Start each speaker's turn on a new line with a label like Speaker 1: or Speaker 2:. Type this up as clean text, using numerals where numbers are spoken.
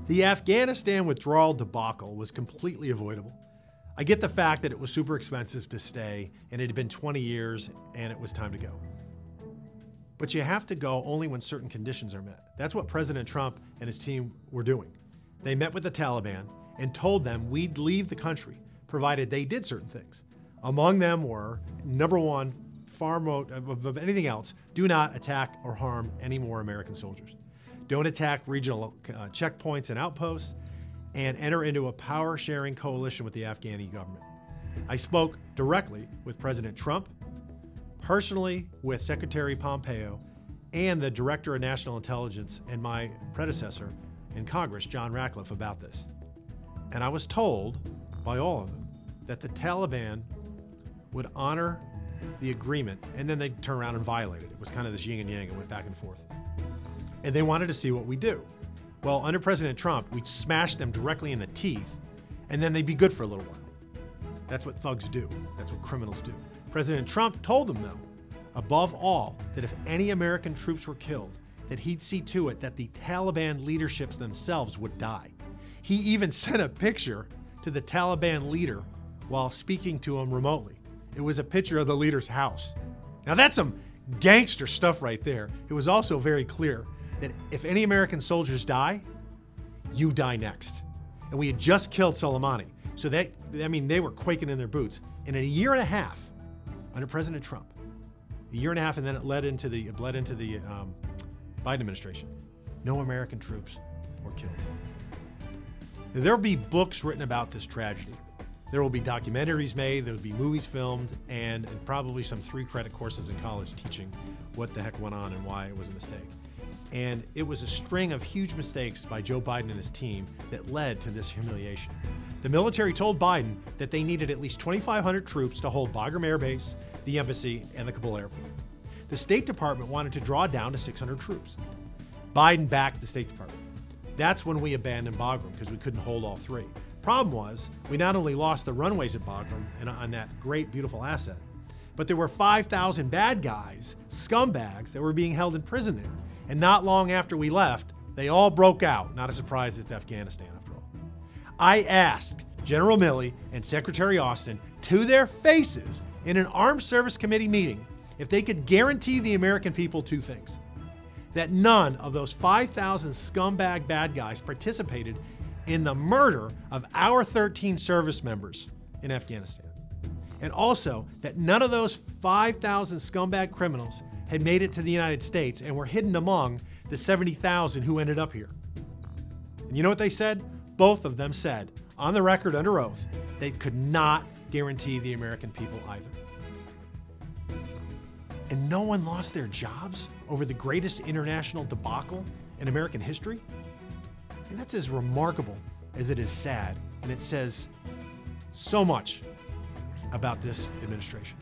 Speaker 1: The Afghanistan withdrawal debacle was completely avoidable. I get the fact that it was super expensive to stay and it had been 20 years and it was time to go. But you have to go only when certain conditions are met. That's what President Trump and his team were doing. They met with the Taliban and told them we'd leave the country, provided they did certain things. Among them were, number one, of anything else, do not attack or harm any more American soldiers. Don't attack regional checkpoints and outposts, and enter into a power-sharing coalition with the Afghani government. I spoke directly with President Trump, personally with Secretary Pompeo, and the Director of National Intelligence and my predecessor in Congress, John Ratcliffe, about this. And I was told by all of them that the Taliban would honor the agreement, and then they'd turn around and violate it. It was kind of this yin and yang. It went back and forth. And they wanted to see what we do. Well, under President Trump, we'd smash them directly in the teeth, and then they'd be good for a little while. That's what thugs do. That's what criminals do. President Trump told them, though, above all, that if any American troops were killed, that he'd see to it that the Taliban leaderships themselves would die. He even sent a picture to the Taliban leader while speaking to him remotely. It was a picture of the leader's house. Now that's some gangster stuff right there. It was also very clear that if any American soldiers die, you die next. And we had just killed Soleimani. So they were quaking in their boots. And in a year and a half, under President Trump, a year and a half, and then it led into the Biden administration, no American troops were killed. There will be books written about this tragedy. There will be documentaries made, there will be movies filmed, and probably some 3-credit courses in college teaching what the heck went on and why it was a mistake. And it was a string of huge mistakes by Joe Biden and his team that led to this humiliation. The military told Biden that they needed at least 2,500 troops to hold Bagram Air Base, the embassy, and the Kabul airport. The State Department wanted to draw down to 600 troops. Biden backed the State Department. That's when we abandoned Bagram because we couldn't hold all 3. Problem was, we not only lost the runways at Bagram and on that great, beautiful asset, but there were 5,000 bad guys, scumbags, that were being held in prison there. And not long after we left, they all broke out. Not a surprise, it's Afghanistan after all. I asked General Milley and Secretary Austin to their faces in an Armed Service Committee meeting if they could guarantee the American people 2 things. That none of those 5,000 scumbag bad guys participated in the murder of our 13 service members in Afghanistan. And also that none of those 5,000 scumbag criminals had made it to the United States and were hidden among the 70,000 who ended up here. And you know what they said? Both of them said, on the record under oath, they could not guarantee the American people either. And no one lost their jobs over the greatest international debacle in American history? And that's as remarkable as it is sad, and it says so much about this administration.